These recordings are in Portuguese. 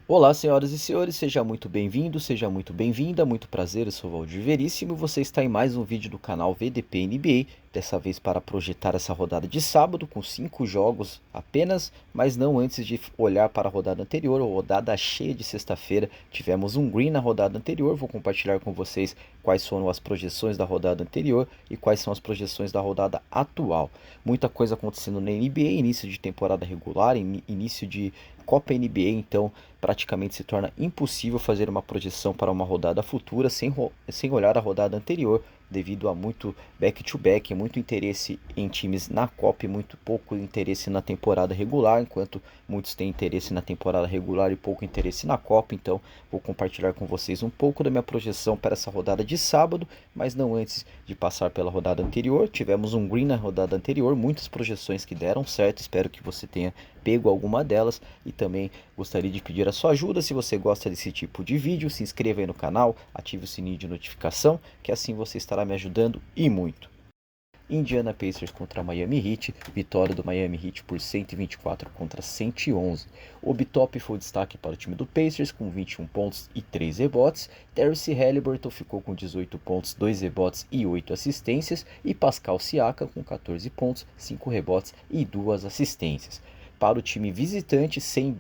Olá, senhoras e senhores, seja muito bem-vindo, seja muito bem-vinda, muito prazer, eu sou o Valdir Veríssimo e você está em mais um vídeo do canal VDP NBA, dessa vez para projetar essa rodada de sábado com 5 jogos apenas, mas não antes de olhar para a rodada anterior, a rodada cheia de sexta-feira, tivemos um green na rodada anterior, vou compartilhar com vocês quais foram as projeções da rodada anterior e quais são as projeções da rodada atual. Muita coisa acontecendo na NBA, início de temporada regular, início de Copa NBA, então praticamente se torna impossível fazer uma projeção para uma rodada futura sem olhar a rodada anterior, devido a muito back-to-back, muito interesse em times na Copa e muito pouco interesse na temporada regular, enquanto muitos têm interesse na temporada regular e pouco interesse na Copa. Então vou compartilhar com vocês um pouco da minha projeção para essa rodada de sábado, mas não antes de passar pela rodada anterior. Tivemos um green na rodada anterior, muitas projeções que deram certo, espero que você tenha pego alguma delas e também gostaria de pedir a sua ajuda. Se você gosta desse tipo de vídeo, se inscreva aí no canal, ative o sininho de notificação, que assim você estará me ajudando e muito. Indiana Pacers contra Miami Heat, vitória do Miami Heat por 124 contra 111. O Bitop foi o destaque para o time do Pacers com 21 pontos e 3 rebotes. Tyrese Haliburton ficou com 18 pontos, 2 rebotes e 8 assistências. E Pascal Siakam com 14 pontos, 5 rebotes e 2 assistências. Para o time visitante, sem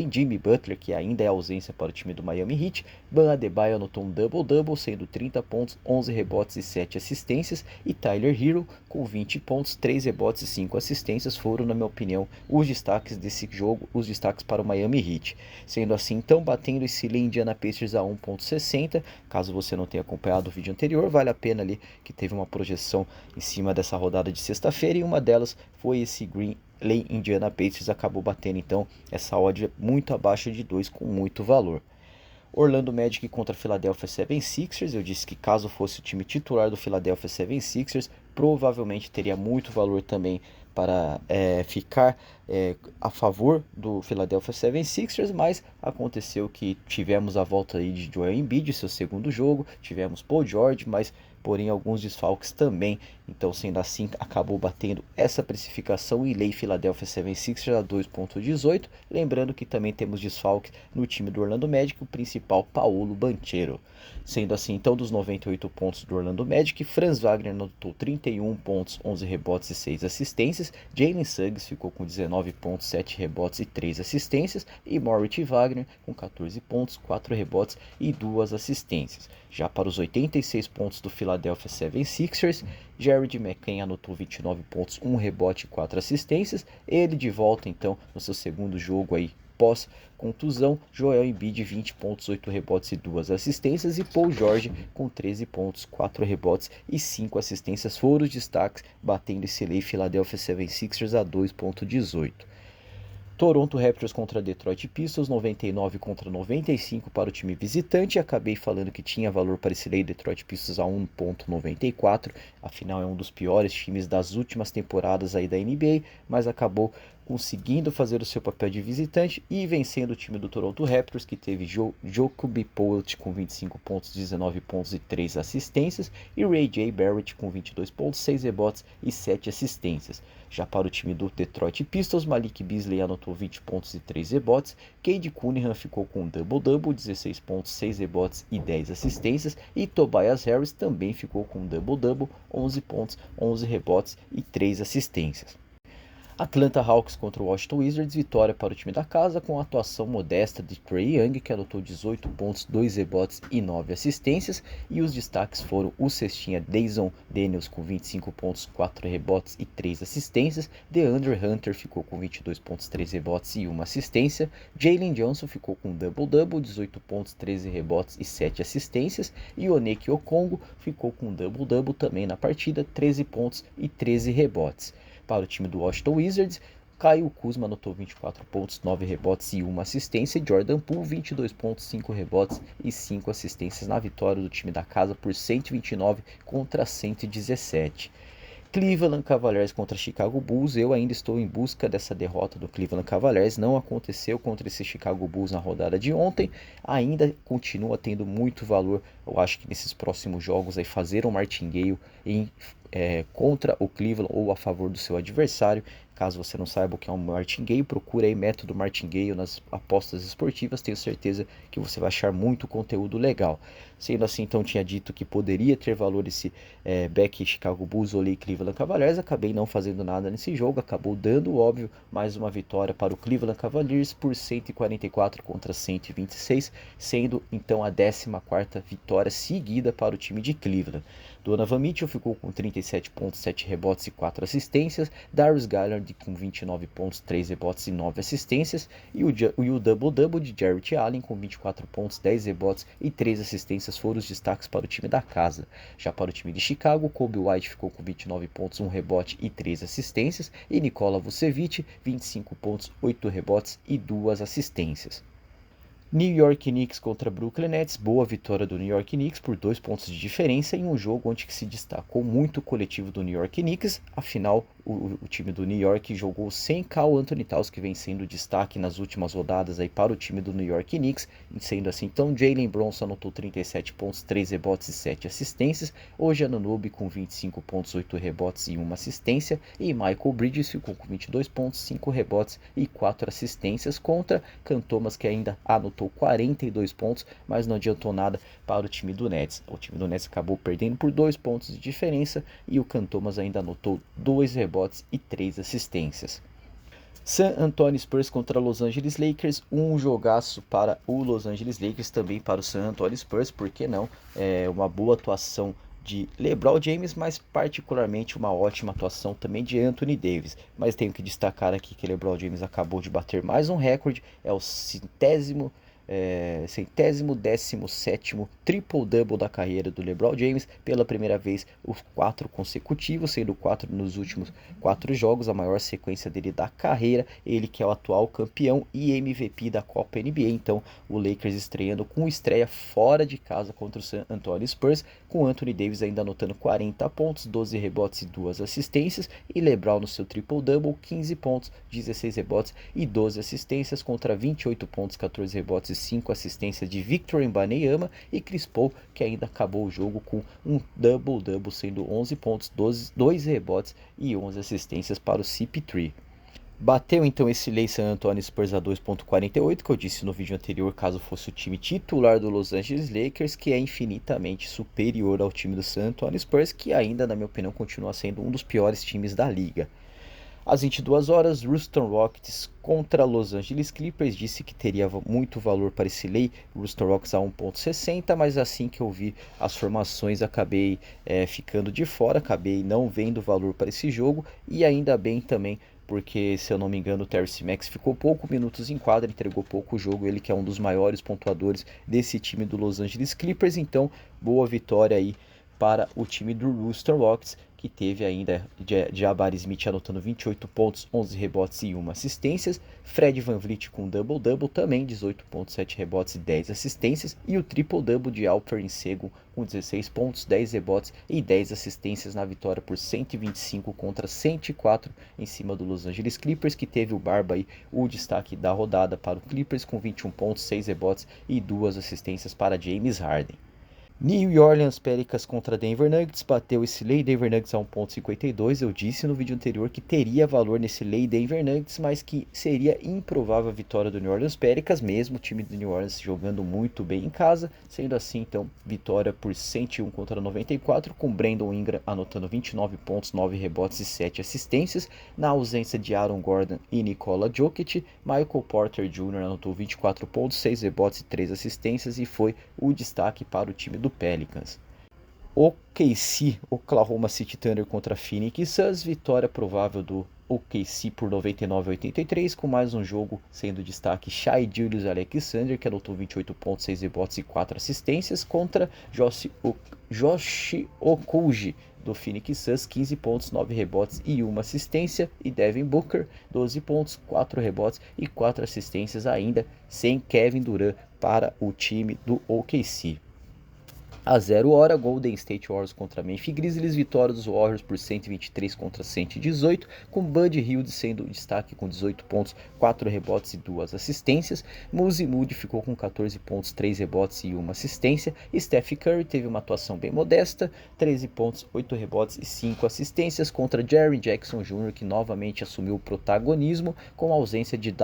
Jimmy Butler, que ainda é ausência para o time do Miami Heat, Bam Adebayo anotou um double-double, sendo 30 pontos, 11 rebotes e 7 assistências, e Tyler Herro, com 20 pontos, 3 rebotes e 5 assistências, foram, na minha opinião, os destaques desse jogo, os destaques para o Miami Heat. Sendo assim, então, batendo esse Indiana Pacers a 1.60, caso você não tenha acompanhado o vídeo anterior, vale a pena ali que teve uma projeção em cima dessa rodada de sexta-feira, e uma delas foi esse green Lei Indiana Pacers, acabou batendo então essa odd muito abaixo de 2 com muito valor. Orlando Magic contra Philadelphia 76ers, eu disse que caso fosse o time titular do Philadelphia 76ers, provavelmente teria muito valor também para ficar a favor do Philadelphia 76ers, mas aconteceu que tivemos a volta aí de Joel Embiid, seu segundo jogo, tivemos Paul George, mas porém alguns desfalques também, então sendo assim acabou batendo essa precificação e lei Philadelphia 76ers a 2.18, lembrando que também temos desfalques no time do Orlando Magic, o principal Paolo Banchero. Sendo assim, então, dos 98 pontos do Orlando Magic, Franz Wagner anotou 31 pontos, 11 rebotes e 6 assistências, Jalen Suggs ficou com 19 pontos, 7 rebotes e 3 assistências, e Moritz Wagner com 14 pontos, 4 rebotes e 2 assistências. Já para os 86 pontos do Philadelphia 76ers, Jared McCain anotou 29 pontos, 1 rebote e 4 assistências, ele de volta então no seu segundo jogo aí pós-contusão. Joel Embiid 20 pontos, 8 rebotes e 2 assistências, e Paul George com 13 pontos, 4 rebotes e 5 assistências foram os destaques, batendo esse lei Philadelphia 76ers a 2.18. Toronto Raptors contra Detroit Pistons, 99 contra 95 para o time visitante. Acabei falando que tinha valor para esse lei Detroit Pistons a 1.94, afinal é um dos piores times das últimas temporadas aí da NBA, mas acabou conseguindo fazer o seu papel de visitante e vencendo o time do Toronto Raptors, que teve Jacob Poeltl com 25 pontos, 19 pontos e 3 assistências, e Ray J. Barrett com 22 pontos, 6 rebotes e 7 assistências. Já para o time do Detroit Pistons, Malik Beasley anotou 20 pontos e 3 rebotes, Cade Cunningham ficou com um double-double, 16 pontos, 6 rebotes e 10 assistências, e Tobias Harris também ficou com um double-double, 11 pontos, 11 rebotes e 3 assistências. Atlanta Hawks contra o Washington Wizards, vitória para o time da casa com a atuação modesta de Trae Young, que anotou 18 pontos, 2 rebotes e 9 assistências, e os destaques foram o cestinha Dayson Daniels com 25 pontos, 4 rebotes e 3 assistências, DeAndre Hunter ficou com 22 pontos, 3 rebotes e 1 assistência, Jalen Johnson ficou com double-double, 18 pontos, 13 rebotes e 7 assistências, e Onyeka Okongwu ficou com double-double também na partida, 13 pontos e 13 rebotes. Para o time do Washington Wizards, Kyle Kuzma anotou 24 pontos, 9 rebotes e 1 assistência, e Jordan Poole 22 pontos, 5 rebotes e 5 assistências na vitória do time da casa por 129 contra 117. Cleveland Cavaliers contra Chicago Bulls, eu ainda estou em busca dessa derrota do Cleveland Cavaliers, não aconteceu contra esse Chicago Bulls na rodada de ontem, ainda continua tendo muito valor, eu acho que nesses próximos jogos aí fazer um martingale em contra o Cleveland ou a favor do seu adversário. Caso você não saiba o que é um martingale, procure aí método martingale nas apostas esportivas, tenho certeza que você vai achar muito conteúdo legal. Sendo assim, então, tinha dito que poderia ter valor esse back Chicago Bulls ou Cleveland Cavaliers, acabei não fazendo nada nesse jogo, acabou dando, óbvio, mais uma vitória para o Cleveland Cavaliers por 144 contra 126, sendo então a 14ª vitória seguida para o time de Cleveland. Donovan Mitchell ficou com 37 pontos, 7 rebotes e 4 assistências, Darius Garland com 29 pontos, 3 rebotes e 9 assistências, e o double-double de Jarrett Allen com 24 pontos, 10 rebotes e 3 assistências foram os destaques para o time da casa. Já para o time de Chicago, Kobe White ficou com 29 pontos, 1 rebote e 3 assistências, e Nikola Vucevic, 25 pontos, 8 rebotes e 2 assistências. New York Knicks contra Brooklyn Nets, boa vitória do New York Knicks por 2 pontos de diferença em um jogo onde se destacou muito o coletivo do New York Knicks. Afinal, o time do New York jogou sem Karl Anthony Towns, que vem sendo destaque nas últimas rodadas aí para o time do New York Knicks. Sendo assim, então, Jalen Brunson anotou 37 pontos, 3 rebotes e 7 assistências. Hoje Anunoby com 25 pontos, 8 rebotes e 1 assistência. E Michael Bridges ficou com 22 pontos, 5 rebotes e 4 assistências contra Cam Thomas, que ainda anotou 42 pontos, mas não adiantou nada para o time do Nets. O time do Nets acabou perdendo por 2 pontos de diferença e o Cam Thomas ainda anotou 2 rebotes e 3 assistências. San Antonio Spurs contra Los Angeles Lakers, um jogaço para o Los Angeles Lakers, também para o San Antonio Spurs, por que não? Uma boa atuação de LeBron James, mas particularmente uma ótima atuação também de Anthony Davis. Mas tenho que destacar aqui que LeBron James acabou de bater mais um recorde, é o centésimo 17º triple-double da carreira do LeBron James, pela primeira vez os 4 consecutivos, sendo 4 nos últimos 4 jogos, a maior sequência dele da carreira, ele que é o atual campeão e MVP da Copa NBA. Então o Lakers estreando com estreia fora de casa contra o San Antonio Spurs, com Anthony Davis ainda anotando 40 pontos, 12 rebotes e 2 assistências, e LeBron no seu triple-double, 15 pontos, 16 rebotes e 12 assistências contra 28 pontos, 14 rebotes e 5 assistências de Victor Wembanyama, e Chris Paul, que ainda acabou o jogo com um double-double, sendo 11 pontos, 2 rebotes e 11 assistências para o CP3. Bateu então esse Lei San Antonio Spurs a 2.48, que eu disse no vídeo anterior, caso fosse o time titular do Los Angeles Lakers, que é infinitamente superior ao time do San Antonio Spurs, que ainda, na minha opinião, continua sendo um dos piores times da liga. Às 22 horas, Houston Rockets contra Los Angeles Clippers, disse que teria muito valor para esse lei, Houston Rockets a 1.60, mas assim que eu vi as formações acabei ficando de fora, acabei não vendo valor para esse jogo, e ainda bem também, porque se eu não me engano o Tyrese Maxey ficou poucos minutos em quadra, entregou pouco jogo, ele que é um dos maiores pontuadores desse time do Los Angeles Clippers, então boa vitória aí para o time do Houston Rockets, que teve ainda Jabari Smith anotando 28 pontos, 11 rebotes e 1 assistências, Fred VanVleet com double-double também, 18 pontos, 7 rebotes e 10 assistências, e o triple-double de Alperen Sengun com 16 pontos, 10 rebotes e 10 assistências na vitória por 125 contra 104 em cima do Los Angeles Clippers, que teve o Barba aí, o destaque da rodada para o Clippers com 21 pontos, 6 rebotes e 2 assistências para James Harden. New Orleans Pelicans contra Denver Nuggets, bateu esse lei Denver Nuggets a 1.52, eu disse no vídeo anterior que teria valor nesse lei Denver Nuggets, mas que seria improvável a vitória do New Orleans Pelicans, mesmo o time do New Orleans jogando muito bem em casa, sendo assim então vitória por 101 contra 94, com Brandon Ingram anotando 29 pontos, 9 rebotes e 7 assistências, na ausência de Aaron Gordon e Nikola Jokic, Michael Porter Jr. anotou 24 pontos, 6 rebotes e 3 assistências e foi o destaque para o time do Pelicans. OKC, Oklahoma City Thunder contra Phoenix Suns, vitória provável do OKC por 99-83, com mais um jogo sendo destaque Shai Gilgeous-Alexander, que anotou 28 pontos, 6 rebotes e 4 assistências, contra Josh Okogie do Phoenix Suns, 15 pontos, 9 rebotes e 1 assistência, e Devin Booker, 12 pontos, 4 rebotes e 4 assistências, ainda sem Kevin Durant para o time do OKC. Às 0 hora, Golden State Warriors contra Memphis Grizzlies, vitória dos Warriors por 123 contra 118, com Buddy Hield sendo o destaque com 18 pontos, 4 rebotes e 2 assistências. Moses Moody ficou com 14 pontos, 3 rebotes e 1 assistência. Steph Curry teve uma atuação bem modesta, 13 pontos, 8 rebotes e 5 assistências contra Jaren Jackson Jr., que novamente assumiu o protagonismo com a ausência de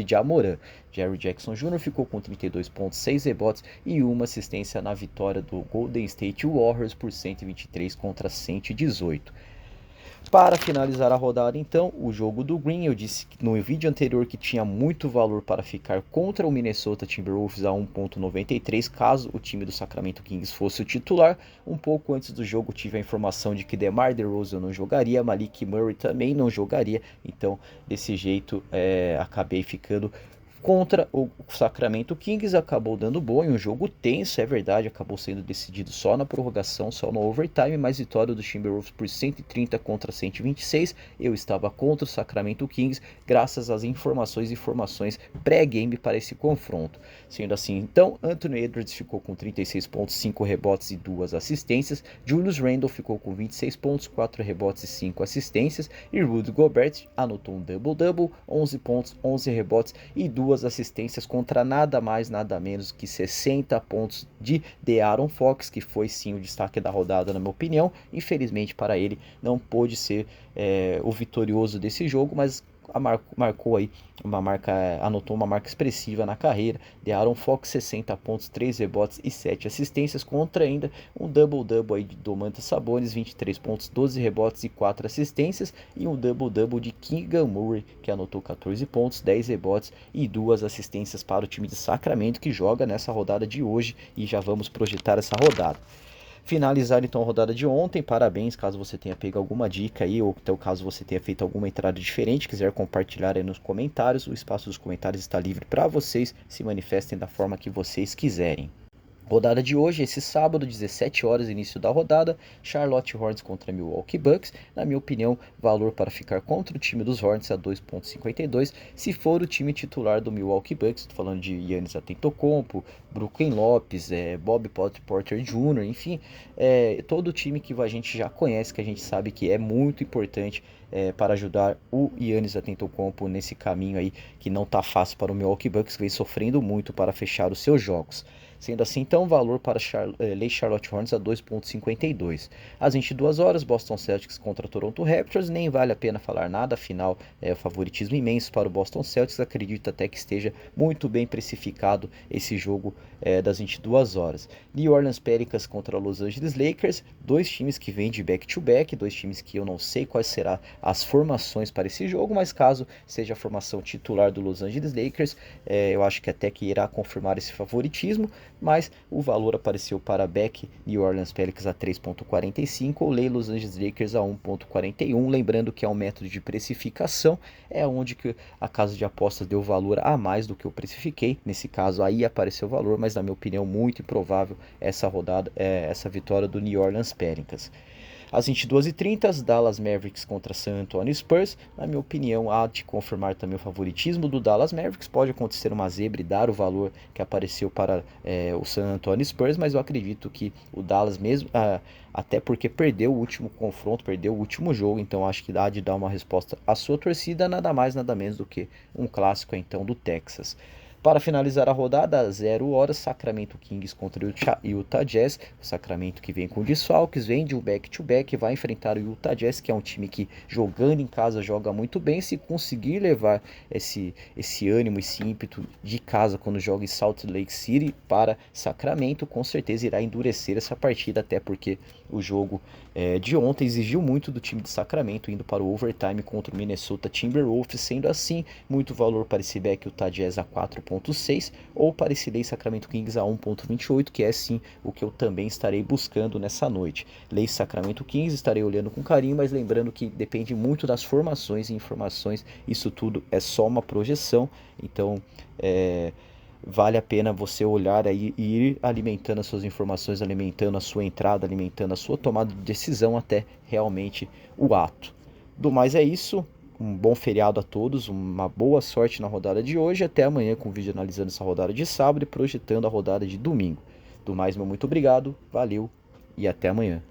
Ja Morant. Jaren Jackson Jr. ficou com 32 pontos, 6 rebotes e 1 assistência na vitória do Golden State Warriors por 123 contra 118. Para finalizar a rodada, então, o jogo do Green, eu disse no vídeo anterior que tinha muito valor para ficar contra o Minnesota Timberwolves a 1.93, caso o time do Sacramento Kings fosse o titular. Um pouco antes do jogo tive a informação de que DeMar DeRozan não jogaria, Malik Murray também não jogaria, então desse jeito acabei ficando contra o Sacramento Kings. Acabou dando bom em um jogo tenso, é verdade, acabou sendo decidido só na prorrogação, só no overtime, mas vitória do Timberwolves por 130 contra 126. Eu estava contra o Sacramento Kings, graças às informações pré-game para esse confronto. Sendo assim, então, Anthony Edwards ficou com 36 pontos, 5 rebotes e 2 assistências. Julius Randle ficou com 26 pontos, 4 rebotes e 5 assistências. E Rudy Gobert anotou um double-double, 11 pontos, 11 rebotes e 2 assistências contra nada mais, nada menos que 60 pontos de De'Aaron Fox, que foi sim o destaque da rodada, na minha opinião. Infelizmente para ele não pôde ser o vitorioso desse jogo, mas marcou aí anotou uma marca expressiva na carreira. De'Aaron Fox 60 pontos, 3 rebotes e 7 assistências contra ainda um double-double aí de Domantas Sabonis, 23 pontos, 12 rebotes e 4 assistências, e um double-double de Keegan Murray, que anotou 14 pontos, 10 rebotes e 2 assistências para o time de Sacramento, que joga nessa rodada de hoje, e já vamos projetar essa rodada. Finalizar então a rodada de ontem, parabéns caso você tenha pego alguma dica aí, ou então caso você tenha feito alguma entrada diferente, quiser compartilhar aí nos comentários, o espaço dos comentários está livre para vocês, se manifestem da forma que vocês quiserem. Rodada de hoje, esse sábado, 17 horas, início da rodada, Charlotte Hornets contra Milwaukee Bucks. Na minha opinião, valor para ficar contra o time dos Hornets a 2.52, se for o time titular do Milwaukee Bucks. Estou falando de Giannis Antetokounmpo, Brook Lopes, Bob Porter Jr., enfim, todo o time que a gente já conhece, que a gente sabe que é muito importante para ajudar o Giannis Antetokounmpo nesse caminho aí, que não está fácil para o Milwaukee Bucks, que vem sofrendo muito para fechar os seus jogos. Sendo assim, então, valor para Charlotte Hornets a 2.52. Às 22 horas, Boston Celtics contra Toronto Raptors. Nem vale a pena falar nada, afinal, favoritismo imenso para o Boston Celtics. Acredito até que esteja muito bem precificado esse jogo das 22 horas. New Orleans Pelicans contra Los Angeles Lakers. Dois times que vêm de back-to-back, dois times que eu não sei quais serão as formações para esse jogo, mas caso seja a formação titular do Los Angeles Lakers, eu acho que até que irá confirmar esse favoritismo, mas o valor apareceu para Back New Orleans Pelicans a 3.45, ou Lei Los Angeles Lakers a 1.41, lembrando que é um método de precificação, é onde que a casa de apostas deu valor a mais do que eu precifiquei, nesse caso aí apareceu o valor, mas na minha opinião muito improvável essa rodada, essa vitória do New Orleans Pelicans. Às 22h30, Dallas Mavericks contra San Antonio Spurs. Na minha opinião, há de confirmar também o favoritismo do Dallas Mavericks. Pode acontecer uma zebra e dar o valor que apareceu para o San Antonio Spurs, mas eu acredito que o Dallas mesmo, até porque perdeu o último confronto, perdeu o último jogo, então acho que dá de dar uma resposta à sua torcida, nada mais, nada menos do que um clássico então do Texas. Para finalizar a rodada, às 0 horas, Sacramento Kings contra o Utah Jazz. O Sacramento que vem com desfalques, vem de um back-to-back, vai enfrentar o Utah Jazz, que é um time que jogando em casa joga muito bem. Se conseguir levar esse ânimo, esse ímpeto de casa quando joga em Salt Lake City para Sacramento, com certeza irá endurecer essa partida, até porque o jogo de ontem exigiu muito do time de Sacramento, indo para o overtime contra o Minnesota Timberwolves. Sendo assim, muito valor para esse back Utah Jazz a 4.6, ou para esse Lei Sacramento Kings a 1.28, que é sim o que eu também estarei buscando nessa noite. Lei Sacramento Kings estarei olhando com carinho, mas lembrando que depende muito das formações e informações, isso tudo é só uma projeção, então vale a pena você olhar aí e ir alimentando as suas informações, alimentando a sua entrada, alimentando a sua tomada de decisão até realmente o ato. Do mais é isso, um bom feriado a todos, uma boa sorte na rodada de hoje, até amanhã com o vídeo analisando essa rodada de sábado e projetando a rodada de domingo. Do mais, meu muito obrigado, valeu e até amanhã.